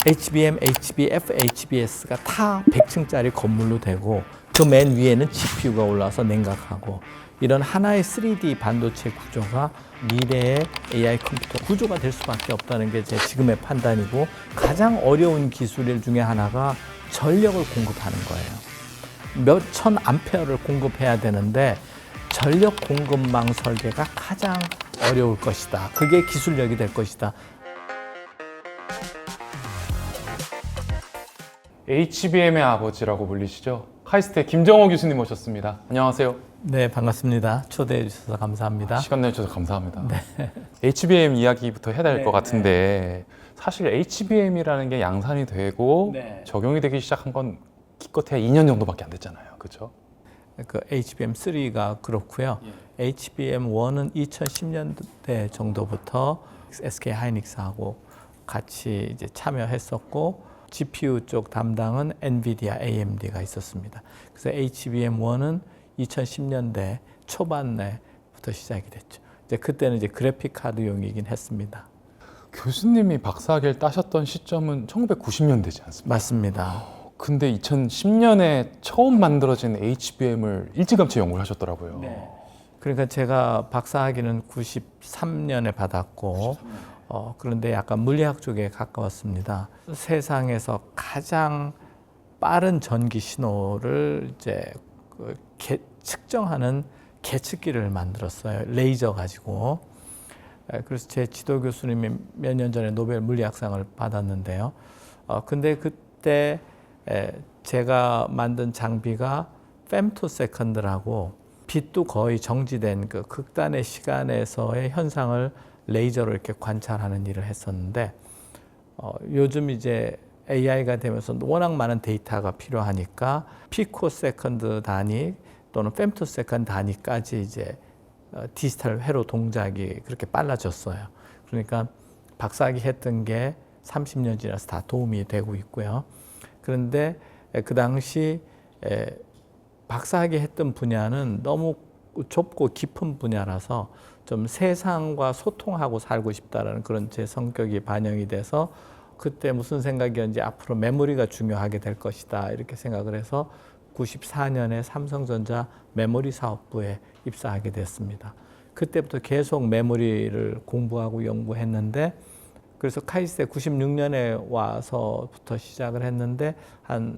HBM, HBF, HBS가 다 100층짜리 건물로 되고 그 맨 위에는 GPU가 올라와서 냉각하고 이런 하나의 3D 반도체 구조가 미래의 AI 컴퓨터 구조가 될 수밖에 없다는 게 제 지금의 판단이고 가장 어려운 기술 중에 하나가 전력을 공급하는 거예요. 몇천 암페어를 공급해야 되는데 전력 공급망 설계가 가장 어려울 것이다. 그게 기술력이 될 것이다. HBM의 아버지라고 불리시죠? 카이스트의 김정호 교수님 모셨습니다. 안녕하세요. 네, 반갑습니다. 초대해 주셔서 감사합니다. 시간 내주셔서 감사합니다. HBM 이야기부터 해야 될 것 같은데 사실 HBM이라는 게 양산이 되고 적용이 되기 시작한 건 기껏해야 2년 정도밖에 안 됐잖아요. 그렇죠? 그 HBM3가 그렇고요. HBM1은 2010년대 정도부터 SK 하이닉스하고 같이 이제 참여했었고 GPU 쪽 담당은 엔비디아, AMD가 있었습니다. 그래서 HBM1은 2010년대 초반에부터 시작이 됐죠. 이제 그때는 이제 그래픽 카드용이긴 했습니다. 교수님이 박사학위를 따셨던 시점은 1990년대지 않습니까? 맞습니다. 근데 2010년에 처음 만들어진 HBM을 일찌감치 연구를 하셨더라고요. 그러니까 제가 박사학위는 93년에 받았고 그런데 약간 물리학 쪽에 가까웠습니다. 세상에서 가장 빠른 전기 신호를 이제 측정하는 계측기를 만들었어요. 레이저 가지고. 그래서 제 지도 교수님이 몇 년 전에 노벨 물리학상을 받았는데요. 근데 그때 제가 만든 장비가 femtoseconds라고 빛도 거의 정지된 그 극단의 시간에서의 현상을 레이저로 이렇게 관찰하는 일을 했었는데 요즘 이제 AI가 되면서 워낙 많은 데이터가 필요하니까 피코세컨드 단위 또는 femtoseconds 단위까지 이제 디지털 회로 동작이 그렇게 빨라졌어요. 그러니까 박사학위 했던 게 30년 지나서 다 도움이 되고 있고요. 그런데 그 당시 박사학위 했던 분야는 너무 좁고 깊은 분야라서 좀 세상과 소통하고 살고 싶다라는 그런 제 성격이 반영이 돼서 그때 무슨 생각이었는지 앞으로 메모리가 중요하게 될 것이다 이렇게 생각을 해서 94년에 삼성전자 메모리 사업부에 입사하게 됐습니다. 그때부터 계속 메모리를 공부하고 연구했는데 그래서 카이스트에 96년에 와서부터 시작을 했는데 한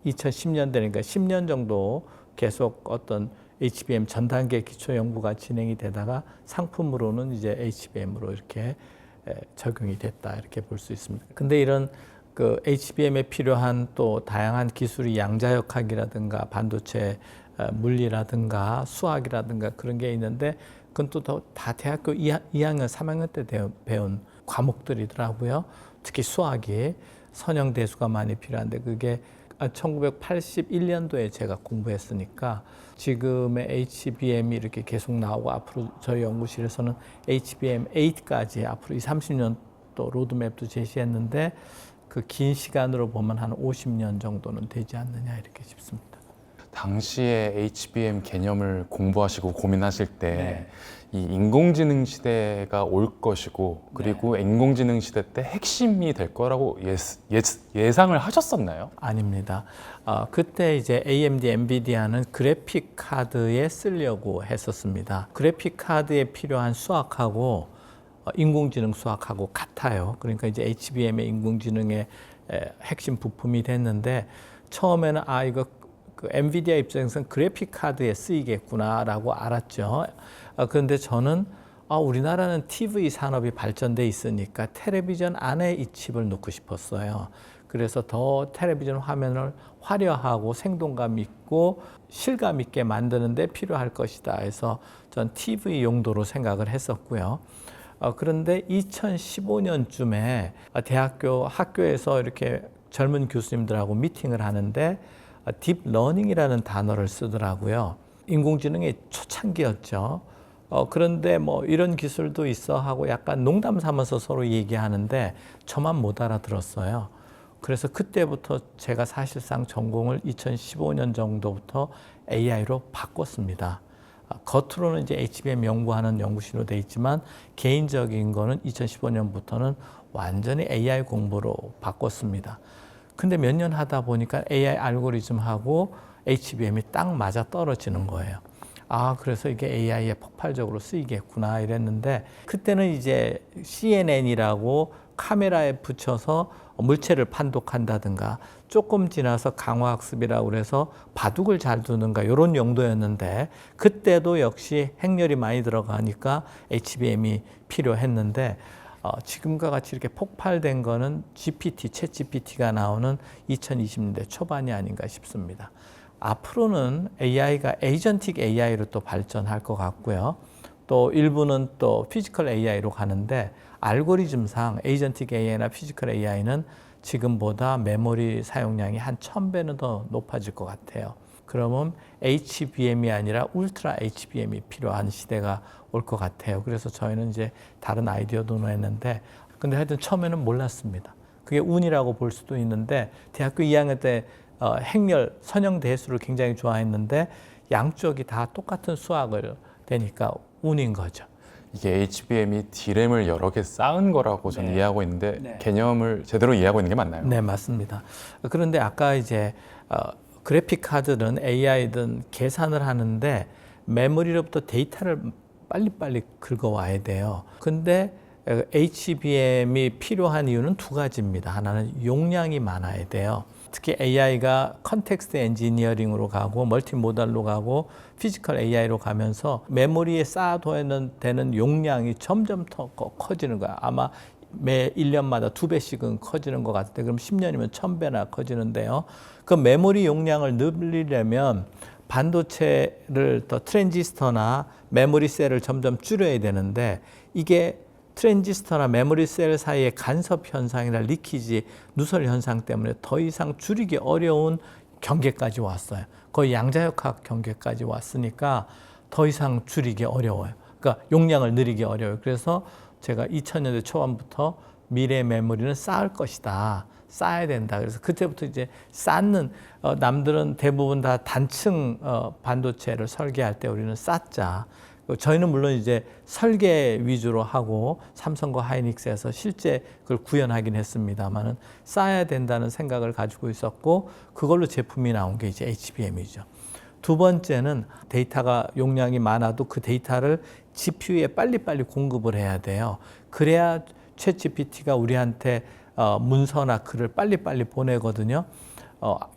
2010년대니까 10년 정도 계속 어떤 HBM 전 단계 기초 연구가 진행이 되다가 상품으로는 이제 HBM으로 이렇게 적용이 됐다 이렇게 볼 수 있습니다. 근데 이런 그 HBM에 필요한 또 다양한 기술이 양자역학이라든가 반도체 물리라든가 수학이라든가 그런 게 있는데 그건 또 다 대학교 2학년, 3학년 때 배운 과목들이더라고요. 특히 수학이 선형대수가 많이 필요한데 그게 1981년도에 제가 공부했으니까 지금의 HBM이 이렇게 계속 나오고 앞으로 저희 연구실에서는 HBM8까지 앞으로 30년 또 로드맵도 제시했는데 그 긴 시간으로 보면 한 50년 정도는 되지 않느냐 이렇게 싶습니다. 당시에 HBM 개념을 공부하시고 고민하실 때 이 인공지능 시대가 올 것이고 그리고 인공지능 시대 때 핵심이 될 거라고 예상을 하셨었나요? 아닙니다. 그때 이제 AMD, 엔비디아는 그래픽 카드에 쓰려고 했었습니다. 그래픽 카드에 필요한 수학하고 인공지능 수학하고 같아요. 그러니까 이제 HBM의 인공지능의 핵심 부품이 됐는데 처음에는 이거 그 엔비디아 입장에서는 그래픽 카드에 쓰이겠구나라고 알았죠. 그런데 저는 우리나라는 TV 산업이 발전돼 있으니까 텔레비전 안에 이 칩을 넣고 싶었어요. 그래서 더 텔레비전 화면을 화려하고 생동감 있고 실감 있게 만드는 데 필요할 것이다 해서 전 TV 용도로 생각을 했었고요. 그런데 2015년쯤에 학교에서 이렇게 젊은 교수님들하고 미팅을 하는데 딥러닝이라는 단어를 쓰더라고요. 인공지능의 초창기였죠. 그런데 뭐 이런 기술도 있어 하고 약간 농담 삼아서 서로 얘기하는데 저만 못 알아들었어요. 그래서 그때부터 제가 사실상 전공을 2015년 정도부터 AI로 바꿨습니다. 겉으로는 이제 HBM 연구하는 연구실로 돼 있지만 개인적인 거는 2015년부터는 완전히 AI 공부로 바꿨습니다. 근데 몇 년 하다 보니까 AI 알고리즘하고 HBM이 딱 맞아 떨어지는 거예요. 아, 그래서 이게 AI에 폭발적으로 쓰이겠구나 이랬는데, 그때는 이제 CNN이라고 카메라에 붙여서 물체를 판독한다든가, 조금 지나서 강화학습이라고 그래서 바둑을 잘 두는가 이런 용도였는데, 그때도 역시 행렬이 많이 들어가니까 HBM이 필요했는데, 지금과 같이 이렇게 폭발된 거는 GPT, 챗 GPT가 나오는 2020년대 초반이 아닌가 싶습니다. 앞으로는 AI가 에이전틱 AI로 또 발전할 것 같고요. 또 일부는 또 피지컬 AI로 가는데, 알고리즘상 에이전틱 AI나 피지컬 AI는 지금보다 메모리 사용량이 한 1000배는 더 높아질 것 같아요. 그러면 HBM이 아니라 울트라 HBM이 필요한 시대가 올 것 같아요. 그래서 저희는 이제 다른 아이디어도 냈는데, 근데 하여튼 처음에는 몰랐습니다. 그게 운이라고 볼 수도 있는데, 대학교 2학년 때 행렬, 선형 대수를 굉장히 좋아했는데 양쪽이 다 똑같은 수학을 되니까 운인 거죠. 이게 HBM이 D램을 여러 개 쌓은 거라고 저는 네. 이해하고 있는데 네. 개념을 제대로 이해하고 있는 게 맞나요? 네, 맞습니다. 그런데 아까 이제 그래픽 카드든 AI든 계산을 하는데 메모리로부터 데이터를 빨리빨리 긁어와야 돼요. 근데 HBM이 필요한 이유는 두 가지입니다. 하나는 용량이 많아야 돼요. 특히 AI가 컨텍스트 엔지니어링으로 가고 멀티모달로 가고 피지컬 AI로 가면서 메모리에 쌓아둬야 되는 용량이 점점 더 커지는 거야. 아마 매 1년마다 2배씩은 커지는 것 같은데, 그럼 10년이면 1000배나 커지는데요. 그 메모리 용량을 늘리려면 반도체를 더 트랜지스터나 메모리 셀을 점점 줄여야 되는데, 이게 트랜지스터나 메모리 셀 사이의 간섭 현상이나 리키지, 누설 현상 때문에 더 이상 줄이기 어려운 경계까지 왔어요. 거의 양자역학 경계까지 왔으니까 더 이상 줄이기 어려워요. 그러니까 용량을 늘리기 어려워요. 그래서 제가 2000년대 초반부터 미래 메모리는 쌓을 것이다. 쌓아야 된다. 그래서 그때부터 이제 쌓는, 남들은 대부분 다 단층 반도체를 설계할 때 우리는 쌓자. 저희는 물론 이제 설계 위주로 하고 삼성과 하이닉스에서 실제 그걸 구현하긴 했습니다만은 쌓아야 된다는 생각을 가지고 있었고, 그걸로 제품이 나온 게 이제 HBM이죠. 두 번째는 데이터가 용량이 많아도 그 데이터를 GPU에 빨리빨리 공급을 해야 돼요. 그래야 챗 GPT가 우리한테 문서나 글을 빨리빨리 보내거든요.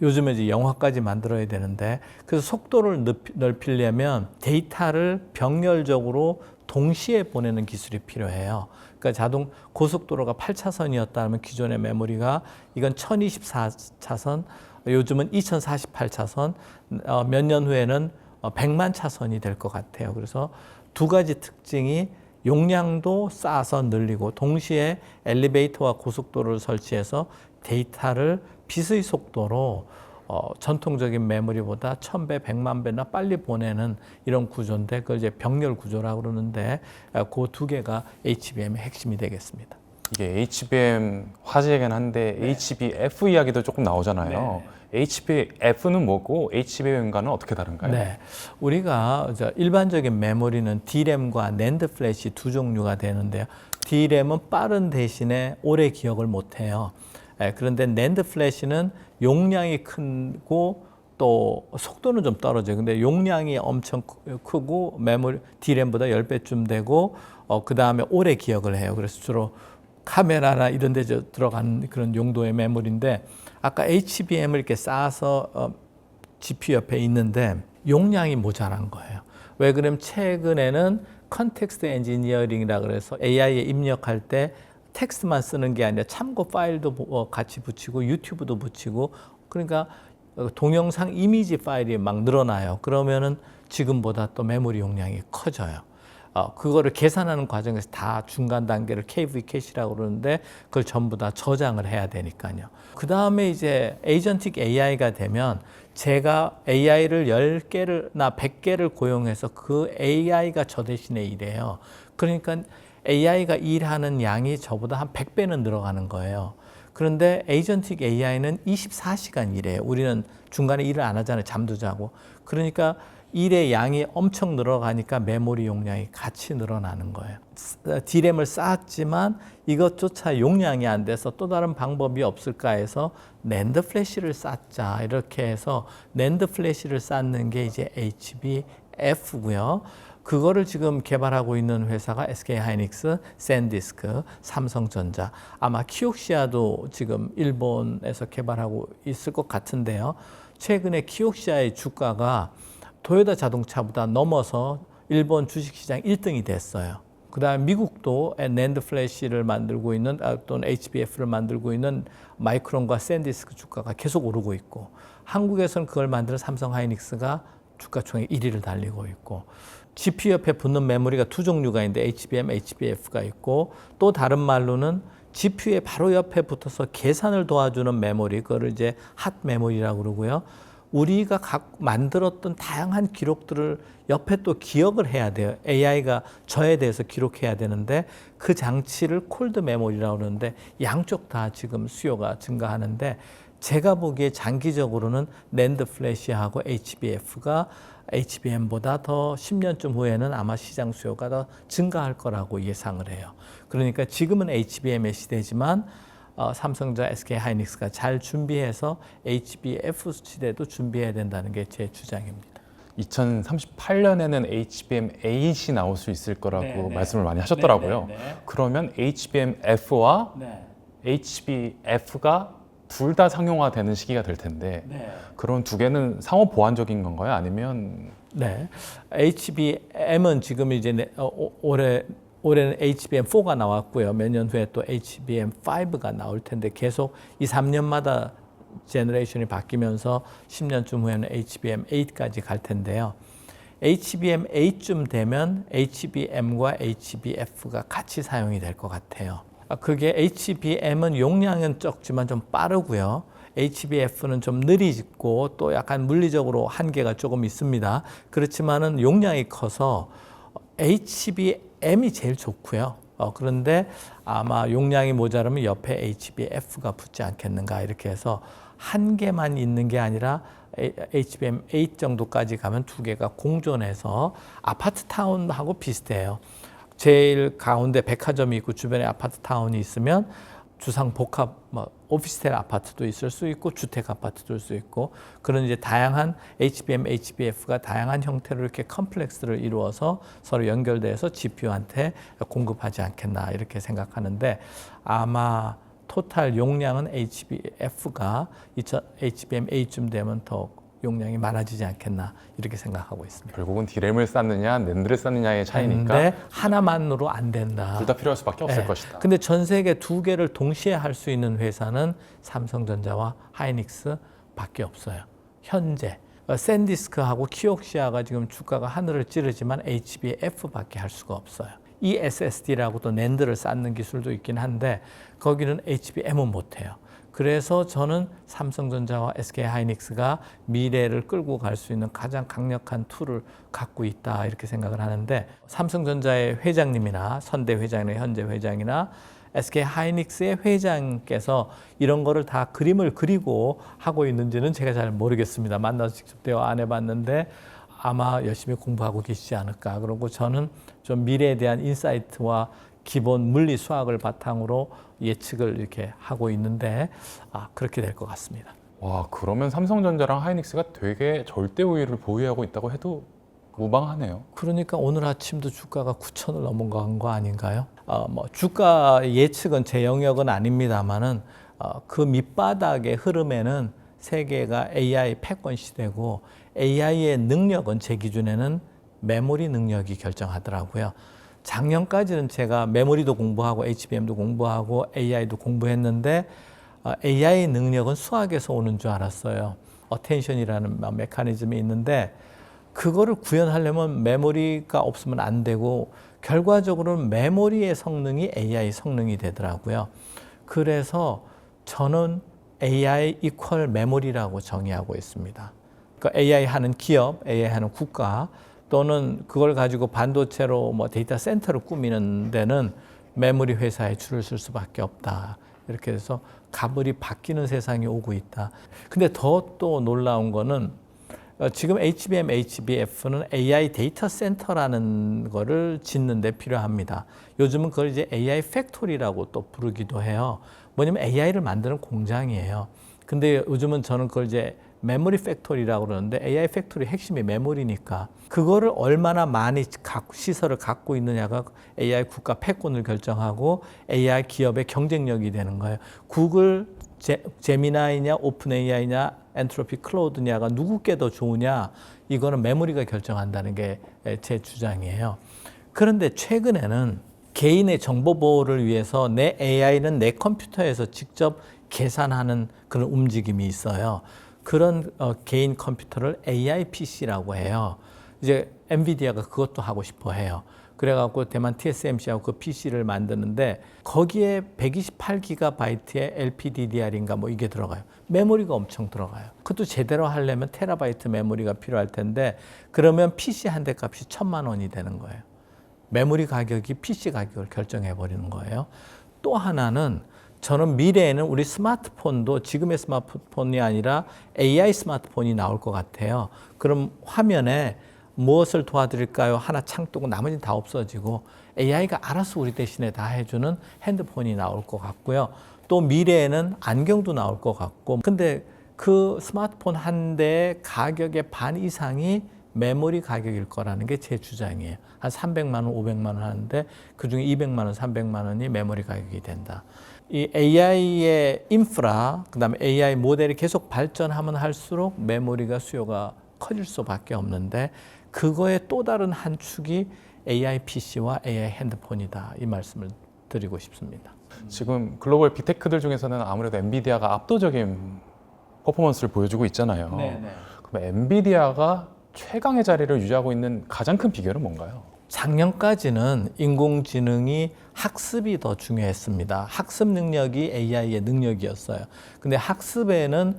요즘에 이제 영화까지 만들어야 되는데, 그래서 속도를 넓히려면 데이터를 병렬적으로 동시에 보내는 기술이 필요해요. 그러니까 자동 고속도로가 8차선이었다면 기존의 메모리가 이건 1024차선, 요즘은 2048차선, 몇 년 후에는 100만 차선이 될 것 같아요. 그래서 두 가지 특징이 용량도 쌓아서 늘리고 동시에 엘리베이터와 고속도로를 설치해서 데이터를 빛의 속도로 전통적인 메모리보다 1000배, 100만 배나 빨리 보내는 이런 구조인데, 그걸 이제 병렬 구조라고 그러는데, 그 두 개가 HBM의 핵심이 되겠습니다. 이게 HBM 화제이긴 한데 네. HBF 이야기도 조금 나오잖아요. HBF는 뭐고 HBM과는 어떻게 다른가요? 네, 우리가 일반적인 메모리는 D램과 낸드 플래시 두 종류가 되는데요. D램은 빠른 대신에 오래 기억을 못해요. 그런데 낸드 플래시는 용량이 크고 또 속도는 좀 떨어져요. 근데 용량이 엄청 크고 메모리 D램보다 10배쯤 되고, 그 다음에 오래 기억을 해요. 그래서 주로 카메라나 이런 데 들어간 그런 용도의 메모리인데, 아까 HBM을 이렇게 쌓아서 GPU 옆에 있는데 용량이 모자란 거예요. 왜 그러면 최근에는 컨텍스트 엔지니어링이라 그래서 AI에 입력할 때 텍스트만 쓰는 게 아니라 참고 파일도 같이 붙이고 유튜브도 붙이고, 그러니까 동영상 이미지 파일이 막 늘어나요. 그러면은 지금보다 또 메모리 용량이 커져요. 그거를 계산하는 과정에서 다 중간 단계를 KV 캐시라고 그러는데, 그걸 전부 다 저장을 해야 되니까요. 그 다음에 이제 에이전틱 AI가 되면 제가 AI를 10개나 100개를 고용해서 그 AI가 저 대신에 일해요. 그러니까 AI가 일하는 양이 저보다 한 100배는 늘어가는 거예요. 그런데 에이전틱 AI는 24시간 일해요. 우리는 중간에 일을 안 하잖아요. 잠도 자고. 그러니까 일의 양이 엄청 늘어가니까 메모리 용량이 같이 늘어나는 거예요. D램을 쌓았지만 이것조차 용량이 안 돼서 또 다른 방법이 없을까 해서 낸드 플래시를 쌓자 이렇게 해서 낸드 플래시를 쌓는 게 이제 HBF고요. 그거를 지금 개발하고 있는 회사가 SK 하이닉스, 샌디스크, 삼성전자, 아마 키옥시아도 지금 일본에서 개발하고 있을 것 같은데요. 최근에 키옥시아의 주가가 도요타 자동차보다 넘어서 일본 주식시장 1등이 됐어요. 그다음 미국도 낸드 플래시를 만들고 있는 또는 HBF를 만들고 있는 마이크론과 샌디스크 주가가 계속 오르고 있고, 한국에서는 그걸 만드는 삼성 하이닉스가 주가 총액 1위를 달리고 있고, GPU 옆에 붙는 메모리가 두 종류가 있는데 HBM, HBF가 있고, 또 다른 말로는 GPU에 바로 옆에 붙어서 계산을 도와주는 메모리, 그거를 이제 핫 메모리라고 그러고요. 우리가 만들었던 다양한 기록들을 옆에 또 기억을 해야 돼요. AI가 저에 대해서 기록해야 되는데 그 장치를 콜드 메모리라고 그러는데 양쪽 다 지금 수요가 증가하는데, 제가 보기에 장기적으로는 낸드 플래시하고 HBF가 HBM보다 더 10년쯤 후에는 아마 시장 수요가 더 증가할 거라고 예상을 해요. 그러니까 지금은 HBM의 시대지만 삼성전자, SK하이닉스가 잘 준비해서 HBF 시대도 준비해야 된다는 게 제 주장입니다. 2038년에는 HBM8이 나올 수 있을 거라고 말씀을 많이 하셨더라고요. 그러면 HBM4와 HBF가 둘 다 상용화되는 시기가 될 텐데 그런 두 개는 상호 보완적인 건가요? 아니면 HBM은 지금 이제 올해는 HBM4가 나왔고요. 몇 년 후에 또 HBM5가 나올 텐데 계속 2, 3년마다 제너레이션이 바뀌면서 10년쯤 후에는 HBM8까지 갈 텐데요. HBM8쯤 되면 HBM과 HBF가 같이 사용이 될 것 같아요. 그게 HBM은 용량은 적지만 좀 빠르고요. HBF는 좀 느리고 또 약간 물리적으로 한계가 조금 있습니다. 그렇지만은 용량이 커서 HBM이 제일 좋고요. 그런데 아마 용량이 모자라면 옆에 HBF가 붙지 않겠는가, 이렇게 해서 한 개만 있는 게 아니라 HBM8 정도까지 가면 두 개가 공존해서 아파트 타운하고 비슷해요. 제일 가운데 백화점이 있고 주변에 아파트 타운이 있으면 주상 복합 오피스텔 아파트도 있을 수 있고 주택 아파트도 있을 수 있고, 그런 이제 다양한 HBM, HBF가 다양한 형태로 이렇게 컴플렉스를 이루어서 서로 연결돼서 GPU한테 공급하지 않겠나 이렇게 생각하는데, 아마 토탈 용량은 HBF가 HBM8쯤 되면 더 용량이 많아지지 않겠나 이렇게 생각하고 있습니다. 결국은 D램을 쌓느냐 낸드를 쌓느냐의 차이니까 근데 하나만으로 안 된다. 둘 다 필요할 수밖에 없을 것이다. 근데 전 세계 두 개를 동시에 할 수 있는 회사는 삼성전자와 하이닉스밖에 없어요. 현재 샌디스크하고 키옥시아가 지금 주가가 하늘을 찌르지만 HBF밖에 할 수가 없어요. ESSD라고 또 낸드를 쌓는 기술도 있긴 한데 거기는 HBM은 못해요. 그래서 저는 삼성전자와 SK하이닉스가 미래를 끌고 갈 수 있는 가장 강력한 툴을 갖고 있다 이렇게 생각을 하는데, 삼성전자의 회장님이나 선대 회장이나 현재 회장이나 SK하이닉스의 회장께서 이런 거를 다 그림을 그리고 하고 있는지는 제가 잘 모르겠습니다. 만나서 직접 대화 안 해봤는데 아마 열심히 공부하고 계시지 않을까. 그리고 저는 좀 미래에 대한 인사이트와 기본 물리 수학을 바탕으로 예측을 이렇게 하고 있는데 그렇게 될 것 같습니다. 와, 그러면 삼성전자랑 하이닉스가 되게 절대 우위를 보유하고 있다고 해도 무방하네요. 그러니까 오늘 아침도 주가가 9,000을 넘어간 거 아닌가요? 주가 예측은 제 영역은 아닙니다만은 그 밑바닥의 흐름에는 세계가 AI 패권 시대고 AI의 능력은 제 기준에는 메모리 능력이 결정하더라고요. 작년까지는 제가 메모리도 공부하고 HBM도 공부하고 AI도 공부했는데 AI 능력은 수학에서 오는 줄 알았어요. 어텐션이라는 메커니즘이 있는데 그거를 구현하려면 메모리가 없으면 안 되고 결과적으로는 메모리의 성능이 AI 성능이 되더라고요. 그래서 저는 AI 이퀄 메모리라고 정의하고 있습니다. 그러니까 AI 하는 기업, AI 하는 국가 또는 그걸 가지고 반도체로 데이터 센터를 꾸미는 데는 메모리 회사에 줄을 쓸 수밖에 없다. 이렇게 해서 가불이 바뀌는 세상이 오고 있다. 근데 더 또 놀라운 거는 지금 HBM, HBF는 AI 데이터 센터라는 거를 짓는 데 필요합니다. 요즘은 그걸 이제 AI 팩토리라고 또 부르기도 해요. 뭐냐면 AI를 만드는 공장이에요. 근데 요즘은 저는 그걸 이제 메모리 팩토리라고 그러는데 AI 팩토리 핵심이 메모리니까 그거를 얼마나 많이 시설을 갖고 있느냐가 AI 국가 패권을 결정하고 AI 기업의 경쟁력이 되는 거예요. 구글, 제미나이냐, 오픈 AI냐, 엔트로피 클라우드냐가 누구께 더 좋으냐, 이거는 메모리가 결정한다는 게 제 주장이에요. 그런데 최근에는 개인의 정보 보호를 위해서 내 AI는 내 컴퓨터에서 직접 계산하는 그런 움직임이 있어요. 그런 개인 컴퓨터를 AI PC라고 해요. 이제 엔비디아가 그것도 하고 싶어 해요. 그래갖고 대만 TSMC하고 그 PC를 만드는데 거기에 128GB의 LPDDR인가 뭐 이게 들어가요. 메모리가 엄청 들어가요. 그것도 제대로 하려면 테라바이트 메모리가 필요할 텐데 그러면 PC 한 대 값이 1,000만 원이 되는 거예요. 메모리 가격이 PC 가격을 결정해 버리는 거예요. 또 하나는 저는 미래에는 우리 스마트폰도 지금의 스마트폰이 아니라 AI 스마트폰이 나올 것 같아요. 그럼 화면에 무엇을 도와드릴까요? 하나 창 뜨고 나머지는 다 없어지고 AI가 알아서 우리 대신에 다 해주는 핸드폰이 나올 것 같고요. 또 미래에는 안경도 나올 것 같고 근데 그 스마트폰 한 대의 가격의 반 이상이 메모리 가격일 거라는 게 제 주장이에요. 한 300만 원, 500만 원 하는데 그중에 200만 원, 300만 원이 메모리 가격이 된다. 이 AI의 인프라, 그다음에 AI 모델이 계속 발전하면 할수록 메모리가 수요가 커질 수밖에 없는데 그거의 또 다른 한 축이 AI PC와 AI 핸드폰이다. 이 말씀을 드리고 싶습니다. 지금 글로벌 빅테크들 중에서는 아무래도 엔비디아가 압도적인 퍼포먼스를 보여주고 있잖아요. 네네. 그럼 엔비디아가 최강의 자리를 유지하고 있는 가장 큰 비결은 뭔가요? 작년까지는 인공지능이 학습이 더 중요했습니다. 학습 능력이 AI의 능력이었어요. 근데 학습에는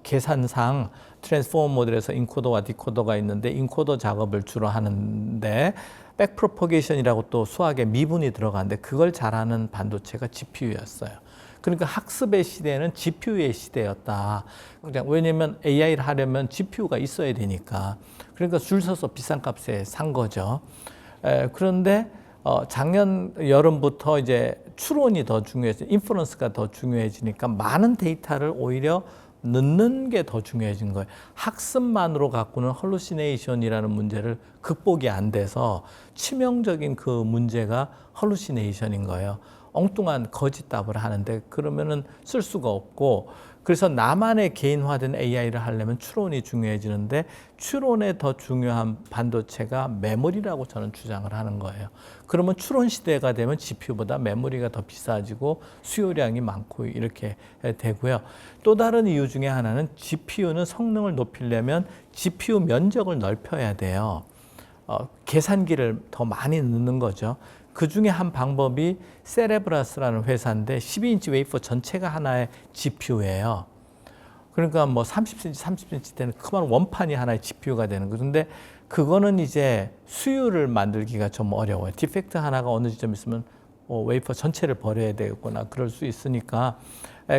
계산상 트랜스포머 모델에서 인코더와 디코더가 있는데 인코더 작업을 주로 하는데 백프로포게이션이라고 또 수학에 미분이 들어가는데 그걸 잘하는 반도체가 GPU였어요. 그러니까 학습의 시대는 GPU의 시대였다. 그냥 왜냐면 AI를 하려면 GPU가 있어야 되니까. 그러니까 줄 서서 비싼 값에 산 거죠. 그런데 작년 여름부터 이제 추론이 더 중요해지, 인퍼런스가 더 중요해지니까 많은 데이터를 오히려 넣는 게 더 중요해진 거예요. 학습만으로 갖고는 헐루시네이션이라는 문제를 극복이 안 돼서 치명적인 그 문제가 헐루시네이션인 거예요. 엉뚱한 거짓 답을 하는데 그러면은 쓸 수가 없고 그래서 나만의 개인화된 AI를 하려면 추론이 중요해지는데 추론에 더 중요한 반도체가 메모리라고 저는 주장을 하는 거예요. 그러면 추론 시대가 되면 GPU보다 메모리가 더 비싸지고 수요량이 많고 이렇게 되고요. 또 다른 이유 중에 하나는 GPU는 성능을 높이려면 GPU 면적을 넓혀야 돼요. 계산기를 더 많이 넣는 거죠. 그 중에 한 방법이 세레브라스라는 회사인데 12인치 웨이퍼 전체가 하나의 GPU예요. 그러니까 뭐 30cm, 30cm 되는 그만 원판이 하나의 GPU가 되는 거죠. 근데 그거는 이제 수율을 만들기가 좀 어려워요. 디펙트 하나가 어느 지점 있으면 웨이퍼 전체를 버려야 되겠구나. 그럴 수 있으니까.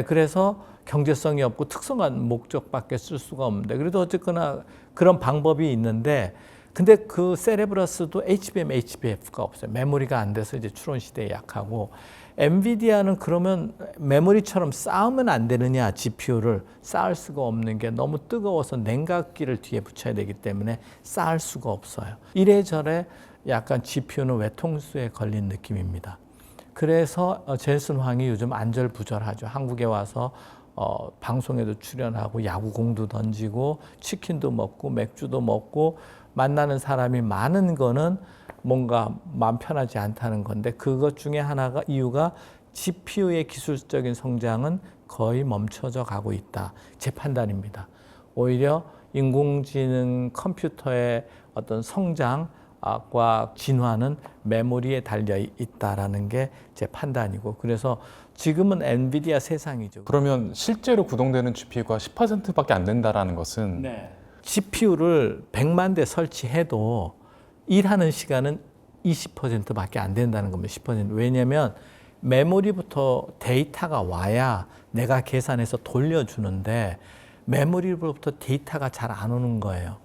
그래서 경제성이 없고 특성한 목적밖에 쓸 수가 없는데 그래도 어쨌거나 그런 방법이 있는데 근데 그 세레브러스도 HBM, HBF가 없어요. 메모리가 안 돼서 이제 추론 시대에 약하고 엔비디아는 그러면 메모리처럼 쌓으면 안 되느냐 GPU를 쌓을 수가 없는 게 너무 뜨거워서 냉각기를 뒤에 붙여야 되기 때문에 쌓을 수가 없어요. 이래저래 약간 GPU는 외통수에 걸린 느낌입니다. 그래서 젠슨 황이 요즘 안절부절하죠. 한국에 와서 방송에도 출연하고 야구공도 던지고 치킨도 먹고 맥주도 먹고 만나는 사람이 많은 거는 뭔가 마음 편하지 않다는 건데 그것 중에 하나가 이유가 GPU의 기술적인 성장은 거의 멈춰져 가고 있다. 제 판단입니다. 오히려 인공지능 컴퓨터의 어떤 성장과 진화는 메모리에 달려 있다라는 게 제 판단이고 그래서 지금은 엔비디아 세상이죠. 그러면 실제로 구동되는 GPU가 10%밖에 안 된다라는 것은 GPU를 100만 대 설치해도 일하는 시간은 20%밖에 안 된다는 겁니다. 10%. 왜냐하면 메모리부터 데이터가 와야 내가 계산해서 돌려주는데 메모리로부터 데이터가 잘 안 오는 거예요.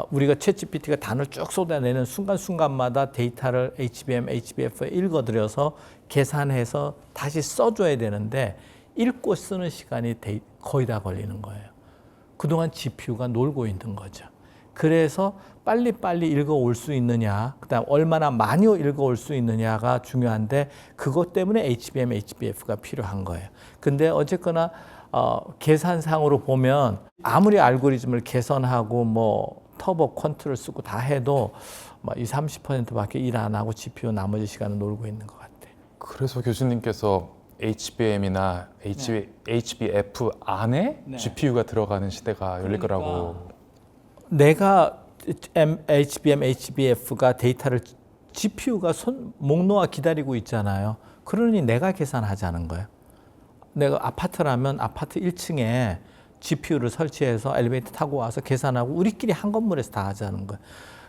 우리가 챗GPT가 단어를 쭉 쏟아내는 순간순간마다 데이터를 HBM, HBF에 읽어들여서 계산해서 다시 써줘야 되는데 읽고 쓰는 시간이 거의 다 걸리는 거예요. 그동안 GPU가 놀고 있는 거죠. 그래서 빨리빨리 읽어올 수 있느냐, 그다음 얼마나 많이 읽어올 수 있느냐가 중요한데 그것 때문에 HBM, HBF가 필요한 거예요. 근데 어쨌거나 계산상으로 보면 아무리 알고리즘을 개선하고 뭐 터보 퀀트를 쓰고 다 해도 뭐 20, 30%밖에 일 안 하고 GPU 나머지 시간을 놀고 있는 것 같아요. 그래서 교수님께서 HBM이나 HBF 안에 GPU가 들어가는 시대가 열릴 거라고. 내가 HBM, HBF가 데이터를 GPU가 목 놓아 기다리고 있잖아요. 그러니 내가 계산하자는 거예요. 내가 아파트라면 아파트 1층에 GPU를 설치해서 엘리베이터 타고 와서 계산하고 우리끼리 한 건물에서 다 하자는 거예요.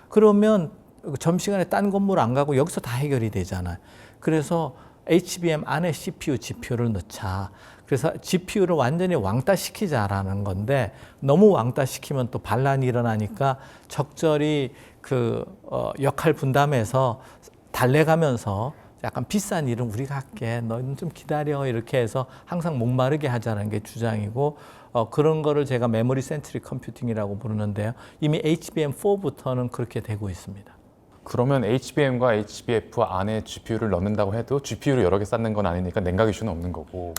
그러면 점심시간에 딴 건물 안 가고 여기서 다 해결이 되잖아요. 그래서 HBM 안에 CPU, GPU를 넣자. 그래서 GPU를 완전히 왕따시키자라는 건데 너무 왕따시키면 또 반란이 일어나니까 적절히 역할 분담해서 달래가면서 약간 비싼 일은 우리가 할게. 너는 좀 기다려. 이렇게 해서 항상 목마르게 하자는 게 주장이고 그런 거를 제가 메모리 센트릭 컴퓨팅이라고 부르는데요. 이미 HBM4부터는 그렇게 되고 있습니다. 그러면 HBM과 HBF 안에 GPU를 넣는다고 해도 GPU를 여러 개 쌓는 건 아니니까 냉각 이슈는 없는 거고.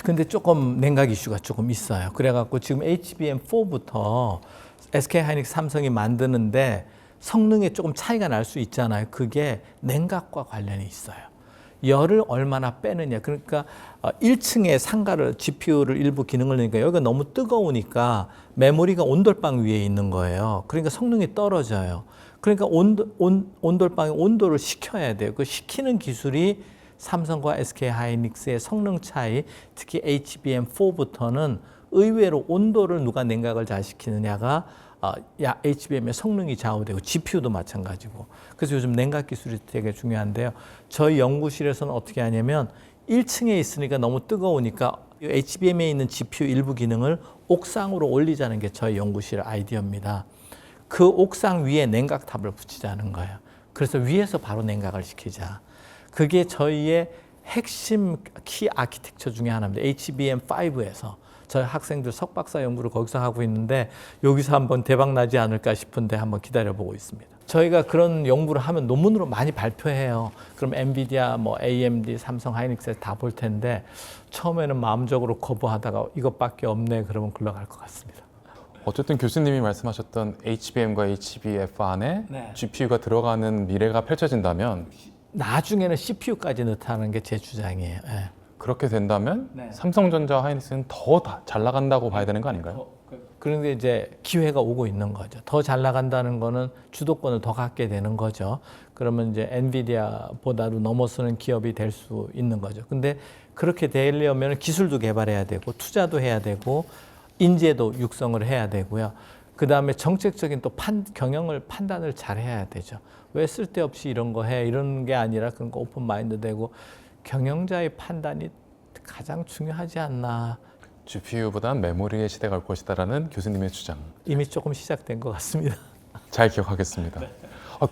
근데 조금 냉각 이슈가 조금 있어요. 그래갖고 지금 HBM4부터 SK하이닉스 삼성이 만드는데 성능에 조금 차이가 날 수 있잖아요. 그게 냉각과 관련이 있어요. 열을 얼마나 빼느냐. 그러니까 1층에 상가를 GPU를 일부 기능을 넣으니까 여기가 너무 뜨거우니까 메모리가 온돌방 위에 있는 거예요. 그러니까 성능이 떨어져요. 그러니까 온돌방에 온도를 식혀야 돼요. 그 식히는 기술이 삼성과 SK하이닉스의 성능 차이, 특히 HBM4부터는 의외로 온도를 누가 냉각을 잘 시키느냐가 HBM의 성능이 좌우되고 GPU도 마찬가지고. 그래서 요즘 냉각 기술이 되게 중요한데요. 저희 연구실에서는 어떻게 하냐면 1층에 있으니까 너무 뜨거우니까 HBM에 있는 GPU 일부 기능을 옥상으로 올리자는 게 저희 연구실 아이디어입니다. 그 옥상 위에 냉각탑을 붙이자는 거예요. 그래서 위에서 바로 냉각을 시키자. 그게 저희의 핵심 키 아키텍처 중에 하나입니다. HBM5에서. 저희 학생들 석박사 연구를 거기서 하고 있는데 여기서 한번 대박 나지 않을까 싶은데 한번 기다려보고 있습니다. 저희가 그런 연구를 하면 논문으로 많이 발표해요. 그럼 엔비디아, AMD, 삼성, 하이닉스에서 다 볼 텐데 처음에는 마음적으로 거부하다가 이것밖에 없네 그러면 굴러갈 것 같습니다. 어쨌든 교수님이 말씀하셨던 HBM과 HBF 안에 GPU가 들어가는 미래가 펼쳐진다면 나중에는 CPU까지 넣다는 게 제 주장이에요. 그렇게 된다면 삼성전자, 하이닉스는 더 잘 나간다고 봐야 되는 거 아닌가요? 그런데 이제 기회가 오고 있는 거죠. 더 잘 나간다는 거는 주도권을 더 갖게 되는 거죠. 그러면 이제 엔비디아보다도 넘어서는 기업이 될 수 있는 거죠. 근데 그렇게 되려면 기술도 개발해야 되고 투자도 해야 되고 인재도 육성을 해야 되고요. 그 다음에 정책적인 또 판단을 잘 해야 되죠. 왜 쓸데없이 이런 거 해? 이런 게 아니라 그런 거 오픈 마인드 되고 경영자의 판단이 가장 중요하지 않나. GPU보단 메모리의 시대가 올 것이다라는 교수님의 주장. 이미 조금 시작된 것 같습니다. 잘 기억하겠습니다.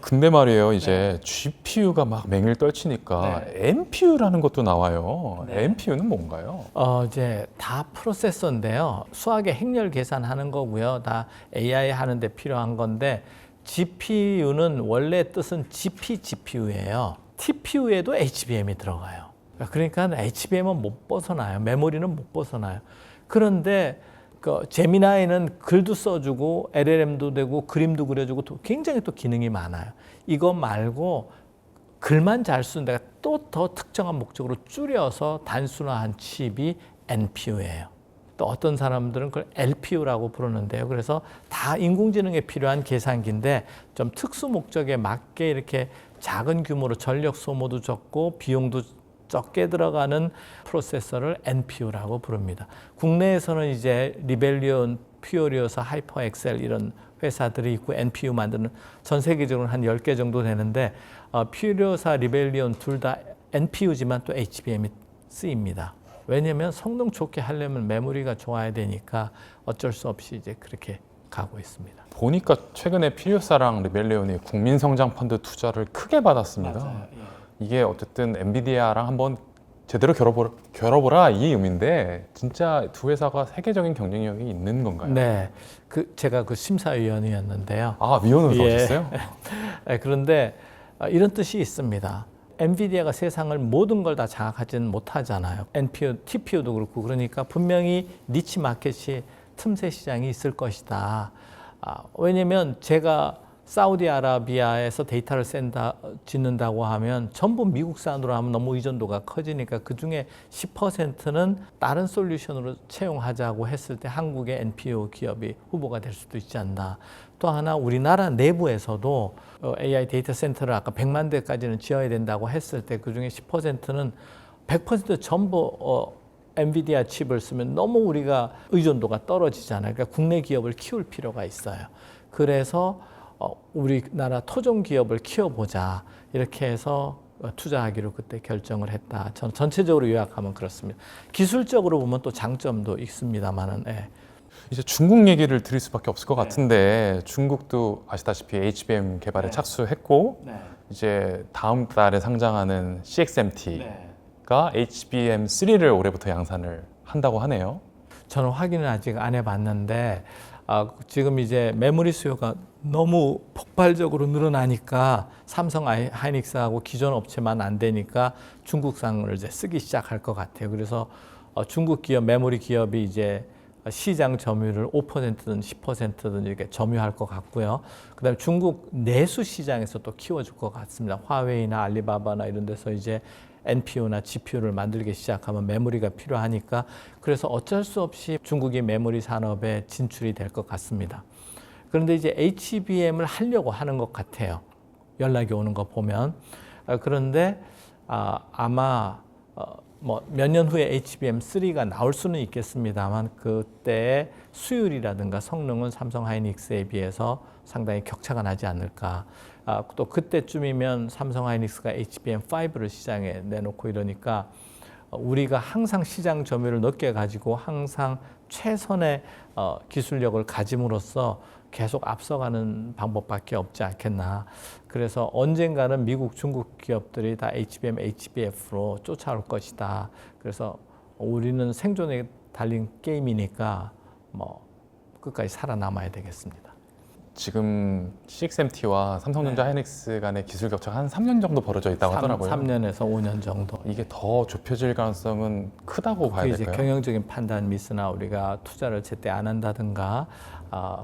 근데 말이에요. 이제 GPU가 막 맹일 떨치니까 NPU라는 것도 나와요. NPU는 뭔가요? 이제 다 프로세서인데요. 수학의 행렬 계산하는 거고요. 다 AI 하는데 필요한 건데 GPU는 원래 뜻은 GPGPU예요. TPU에도 HBM이 들어가요. 그러니까 HBM은 못 벗어나요. 메모리는 못 벗어나요. 그런데 제미나이는 글도 써주고 LLM도 되고 그림도 그려주고 굉장히 또 기능이 많아요. 이거 말고 글만 잘 쓰는 데가 또 더 특정한 목적으로 줄여서 단순화한 칩이 NPU예요. 또 어떤 사람들은 그걸 LPU라고 부르는데요. 그래서 다 인공지능에 필요한 계산기인데 좀 특수 목적에 맞게 이렇게 작은 규모로 전력 소모도 적고 비용도 적게 들어가는 프로세서를 NPU라고 부릅니다. 국내에서는 이제 리벨리온, 퓨어리어스, 하이퍼엑셀 이런 회사들이 있고 NPU 만드는 전 세계적으로 한 10개 정도 되는데 퓨어리어스, 리벨리온 둘 다 NPU지만 또 HBM이 쓰입니다. 왜냐하면 성능 좋게 하려면 메모리가 좋아야 되니까 어쩔 수 없이 이제 그렇게 가고 있습니다. 보니까 최근에 필요사랑 리벨리온이 국민성장 펀드 투자를 크게 받았습니다. 이게 어쨌든 엔비디아랑 한번 제대로 겨뤄보라 이 의미인데 진짜 두 회사가 세계적인 경쟁력이 있는 건가요? 네, 제가 그 심사위원이었는데요. 아, 위원으로 나오셨어요? 네, 그런데 이런 뜻이 있습니다. 엔비디아가 세상을 모든 걸 다 장악하지는 못하잖아요. NPU, TPU도 그렇고 그러니까 분명히 니치 마켓이 틈새 시장이 있을 것이다. 왜냐면 제가 사우디아라비아에서 데이터를 짓는다고 하면 전부 미국산으로 하면 너무 의존도가 커지니까 그중에 10%는 다른 솔루션으로 채용하자고 했을 때 한국의 NPU 기업이 후보가 될 수도 있지 않나. 또 하나 우리나라 내부에서도 AI 데이터 센터를 아까 100만 대까지는 지어야 된다고 했을 때 그중에 10%는 100% 전부 엔비디아 칩을 쓰면 너무 우리가 의존도가 떨어지잖아요. 그러니까 국내 기업을 키울 필요가 있어요. 그래서 우리나라 토종 기업을 키워보자 이렇게 해서 투자하기로 그때 결정을 했다. 저는 전체적으로 요약하면 그렇습니다. 기술적으로 보면 또 장점도 있습니다만은. 예. 이제 중국 얘기를 드릴 수밖에 없을 것 같은데 중국도 아시다시피 HBM 개발에 착수했고 이제 다음 달에 상장하는 CXMT가 HBM3를 올해부터 양산을 한다고 하네요. 저는 확인을 아직 안 해봤는데 지금 이제 메모리 수요가 너무 폭발적으로 늘어나니까 삼성 하이닉스하고 기존 업체만 안 되니까 중국산을 이제 쓰기 시작할 것 같아요. 그래서 중국 기업 메모리 기업이 이제 시장 점유율을 5%든 10%든 이렇게 점유할 것 같고요. 그다음에 중국 내수 시장에서 또 키워줄 것 같습니다. 화웨이나 알리바바나 이런 데서 이제 NPU나 GPU를 만들기 시작하면 메모리가 필요하니까 그래서 어쩔 수 없이 중국이 메모리 산업에 진출이 될 것 같습니다. 그런데 이제 HBM을 하려고 하는 것 같아요. 연락이 오는 거 보면. 그런데 아마 뭐 몇 년 후에 HBM3가 나올 수는 있겠습니다만 그때의 수율이라든가 성능은 삼성 하이닉스에 비해서 상당히 격차가 나지 않을까. 또 그때쯤이면 삼성 하이닉스가 HBM5를 시장에 내놓고 이러니까 우리가 항상 시장 점유율을 높게 가지고 항상 최선의 기술력을 가짐으로써 계속 앞서가는 방법밖에 없지 않겠나. 그래서 언젠가는 미국, 중국 기업들이 다 HBM, HBF로 쫓아올 것이다. 그래서 우리는 생존에 달린 게임이니까 뭐 끝까지 살아남아야 되겠습니다. 지금 CXMT와 삼성전자 하이닉스 간의 기술 격차가 한 3년 정도 벌어져 있다고 하더라고요. 3년에서 5년 정도. 이게 더 좁혀질 가능성은 크다고 봐야 이제 될까요? 경영적인 판단 미스나 우리가 투자를 제때 안 한다든가,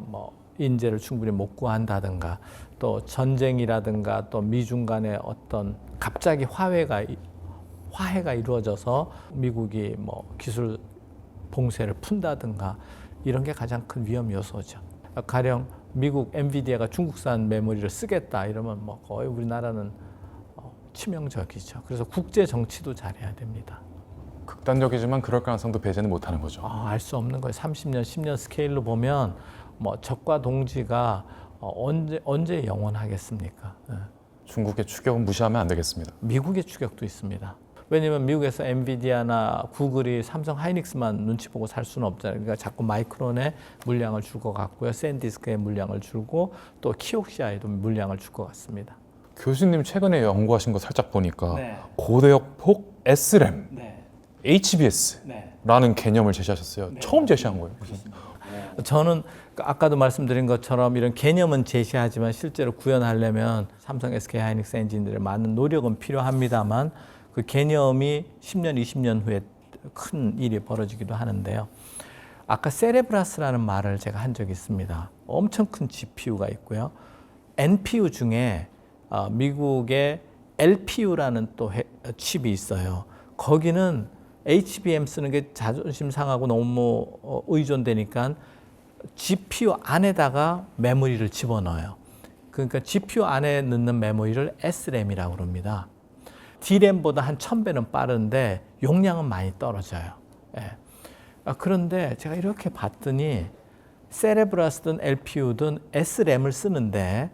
뭐 인재를 충분히 못 구한다든가, 또 전쟁이라든가 또 미중 간의 어떤 갑자기 화해가 이루어져서 미국이 뭐 기술 봉쇄를 푼다든가 이런 게 가장 큰 위험 요소죠. 가령 미국 엔비디아가 중국산 메모리를 쓰겠다 이러면 뭐 거의 우리나라는 치명적이죠. 그래서 국제 정치도 잘해야 됩니다. 극단적이지만 그럴 가능성도 배제는 못하는 거죠. 알 수 없는 거예요. 30년, 10년 스케일로 보면 뭐 적과 동지가 언제 영원하겠습니까? 중국의 추격은 무시하면 안 되겠습니다. 미국의 추격도 있습니다. 왜냐하면 미국에서 엔비디아나 구글이 삼성 하이닉스만 눈치 보고 살 수는 없잖아요. 그러니까 자꾸 마이크론에 물량을 줄 것 같고요. 샌디스크에 물량을 줄고 또 키옥시아에도 물량을 줄 것 같습니다. 교수님 최근에 연구하신 거 살짝 보니까 고대역 폭 SRAM, HBS라는 개념을 제시하셨어요. 처음 제시한 거예요. 저는 아까도 말씀드린 것처럼 이런 개념은 제시하지만 실제로 구현하려면 삼성 SK 하이닉스 엔진들의 많은 노력은 필요합니다만 그 개념이 10년, 20년 후에 큰 일이 벌어지기도 하는데요. 아까 세레브라스라는 말을 제가 한 적이 있습니다. 엄청 큰 GPU가 있고요. NPU 중에 미국의 LPU라는 또 칩이 있어요. 거기는 HBM 쓰는 게 자존심 상하고 너무 의존되니까 GPU 안에다가 메모리를 집어넣어요. 그러니까 GPU 안에 넣는 메모리를 SRAM이라고 그럽니다. D램보다 한 1000배는 빠른데 용량은 많이 떨어져요. 예. 그런데 제가 이렇게 봤더니 세레브라스든 LPU든 SRAM을 쓰는데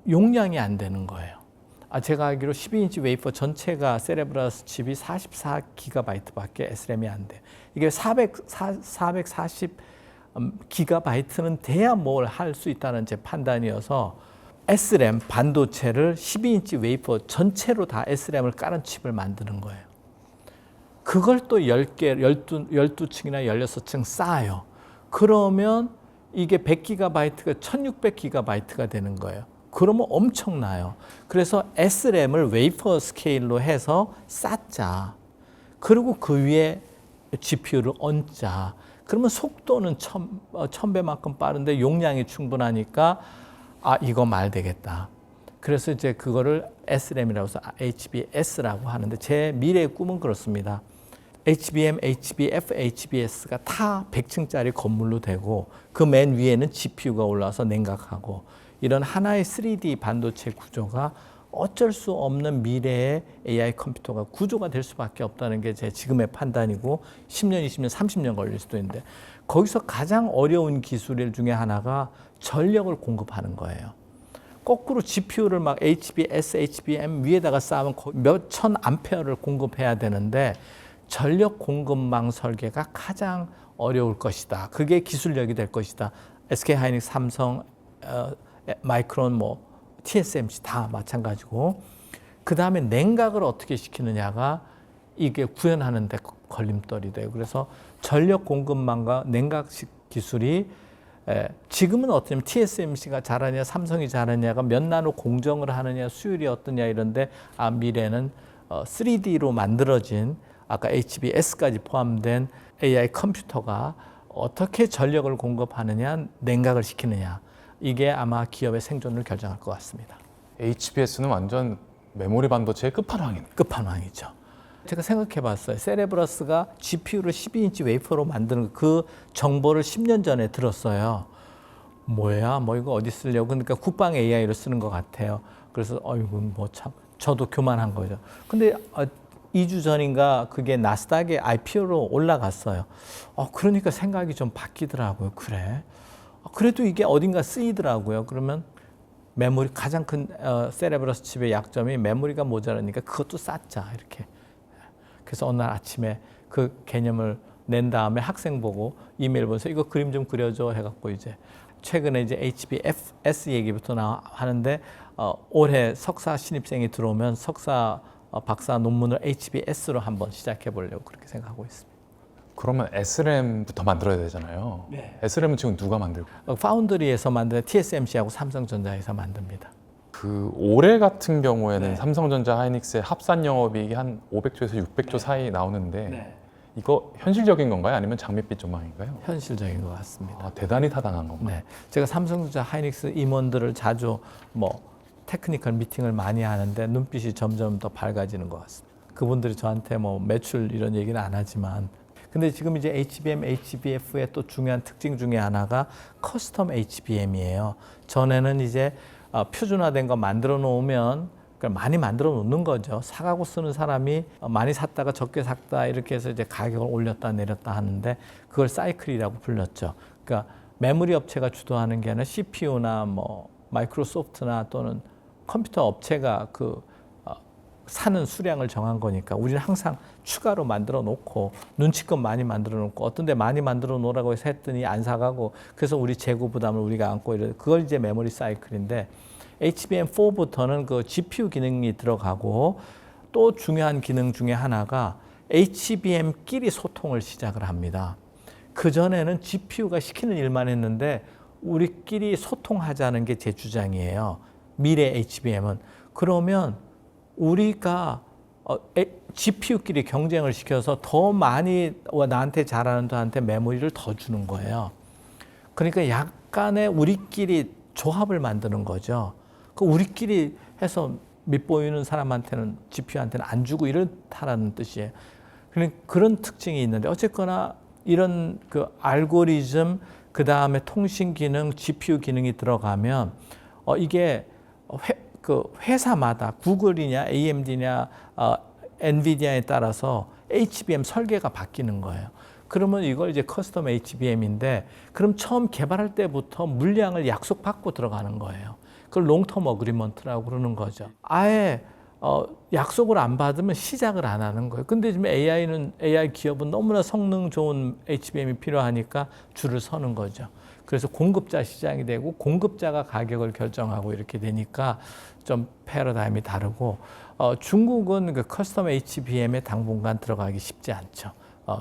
용량이 안 되는 거예요. 제가 알기로 12인치 웨이퍼 전체가 세레브러스 칩이 44GB밖에 SRAM이 안 돼요. 이게 440 기가바이트는 돼야 뭘 할 수 있다는 제 판단이어서 SRAM 반도체를 12인치 웨이퍼 전체로 다 SRAM을 깔은 칩을 만드는 거예요. 그걸 또 10개, 12층이나 16층 쌓아요. 그러면 이게 100기가바이트가 1600기가바이트가 되는 거예요. 그러면 엄청나요. 그래서 SRAM을 웨이퍼 스케일로 해서 쌓자. 그리고 그 위에 GPU를 얹자. 그러면 속도는 1000배만큼 빠른데 용량이 충분하니까 이거 말 되겠다. 그래서 이제 그거를 SRAM이라고 해서 HBS라고 하는데 제 미래의 꿈은 그렇습니다. HBM, HBF, HBS가 다 100층짜리 건물로 되고 그 맨 위에는 GPU가 올라와서 냉각하고 이런 하나의 3D 반도체 구조가 어쩔 수 없는 미래의 AI 컴퓨터가 구조가 될 수밖에 없다는 게 제 지금의 판단이고 10년, 20년, 30년 걸릴 수도 있는데 거기서 가장 어려운 기술 중에 하나가 전력을 공급하는 거예요. 거꾸로 GPU를 막 HBS, HBM 위에다가 쌓으면 몇천 암페어를 공급해야 되는데 전력 공급망 설계가 가장 어려울 것이다. 그게 기술력이 될 것이다. SK하이닉스, 삼성, 마이크론, TSMC 다 마찬가지고 그 다음에 냉각을 어떻게 시키느냐가 이게 구현하는 데 걸림돌이 돼요. 그래서 전력 공급망과 냉각식 기술이 지금은 어떠냐면 TSMC가 잘하냐 삼성이 잘하냐가 몇 나노 공정을 하느냐 수율이 어떠냐 이런데 미래는 3D로 만들어진 아까 HBS까지 포함된 AI 컴퓨터가 어떻게 전력을 공급하느냐 냉각을 시키느냐 이게 아마 기업의 생존을 결정할 것 같습니다. HBS는 완전 메모리 반도체의 끝판왕이네요. 끝판왕이죠. 제가 생각해 봤어요. 세레브러스가 GPU를 12인치 웨이퍼로 만드는 그 정보를 10년 전에 들었어요. 뭐야? 이거 어디 쓰려고? 그러니까 국방 AI로 쓰는 것 같아요. 그래서 참 저도 교만한 거죠. 근데 2주 전인가 그게 나스닥의 IPO로 올라갔어요. 그러니까 생각이 좀 바뀌더라고요. 그래. 그래도 이게 어딘가 쓰이더라고요. 그러면 메모리 가장 큰 세레브러스 칩의 약점이 메모리가 모자라니까 그것도 쌓자 이렇게. 그래서 어느 날 아침에 그 개념을 낸 다음에 학생 보고 이메일 보내서 이거 그림 좀 그려줘 해갖고 이제 최근에 이제 HBFS 얘기부터 하는데 올해 석사 신입생이 들어오면 석사 박사 논문을 HBS로 한번 시작해 보려고 그렇게 생각하고 있습니다. 그러면 SRAM부터 만들어야 되잖아요. 네. SRAM은 지금 누가 만들고? 파운드리에서 만드는 TSMC하고 삼성전자에서 만듭니다. 그 올해 같은 경우에는 네. 삼성전자 하이닉스의 합산 영업이익이 한 500조에서 600조 사이 나오는데 네. 이거 현실적인 건가요? 아니면 장밋빛 전망인가요? 현실적인 것 같습니다. 대단히 타당한 건가요? 네. 제가 삼성전자 하이닉스 임원들을 자주 테크니컬 미팅을 많이 하는데 눈빛이 점점 더 밝아지는 것 같습니다. 그분들이 저한테 매출 이런 얘기는 안 하지만 근데 지금 이제 HBM, HBF의 또 중요한 특징 중에 하나가 커스텀 HBM이에요. 전에는 이제 표준화된 거 만들어 놓으면 많이 만들어 놓는 거죠. 사가고 쓰는 사람이 많이 샀다가 적게 샀다 이렇게 해서 이제 가격을 올렸다 내렸다 하는데 그걸 사이클이라고 불렀죠. 그러니까 메모리 업체가 주도하는 게 아니라 CPU나 마이크로소프트나 또는 컴퓨터 업체가 사는 수량을 정한 거니까 우리는 항상 추가로 만들어 놓고 눈치껏 많이 만들어 놓고 어떤 데 많이 만들어 놓으라고 해서 했더니 안 사가고 그래서 우리 재고 부담을 우리가 안고 그걸 이제 메모리 사이클인데 HBM4부터는 그 GPU 기능이 들어가고 또 중요한 기능 중에 하나가 HBM끼리 소통을 시작을 합니다. 그전에는 GPU가 시키는 일만 했는데 우리끼리 소통하자는 게 제 주장이에요. 미래 HBM은. 그러면 우리가 GPU끼리 경쟁을 시켜서 더 많이 나한테 잘하는 도한테 메모리를 더 주는 거예요. 그러니까 약간의 우리끼리 조합을 만드는 거죠. 그 우리끼리 해서 밑보이는 사람한테는 GPU한테는 안 주고 이렇다라는 뜻이에요. 그런 특징이 있는데 어쨌거나 이런 그 알고리즘 그 다음에 통신 기능, GPU 기능이 들어가면 이게 회사마다 구글이냐 AMD냐 엔비디아에 따라서 HBM 설계가 바뀌는 거예요. 그러면 이걸 이제 커스텀 HBM인데 그럼 처음 개발할 때부터 물량을 약속받고 들어가는 거예요. 그걸 롱텀 어그리먼트라고 그러는 거죠. 아예 약속을 안 받으면 시작을 안 하는 거예요. 근데 지금 AI 기업은 너무나 성능 좋은 HBM이 필요하니까 줄을 서는 거죠. 그래서 공급자 시장이 되고 공급자가 가격을 결정하고 이렇게 되니까 좀 패러다임이 다르고 중국은 그 커스텀 HBM에 당분간 들어가기 쉽지 않죠.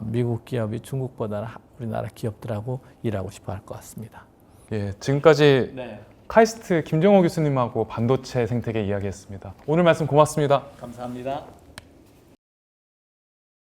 미국 기업이 중국보다는 우리나라 기업들하고 일하고 싶어 할 것 같습니다. 예, 지금까지 네, 카이스트 김정호 교수님하고 반도체 생태계 이야기했습니다. 오늘 말씀 고맙습니다. 감사합니다.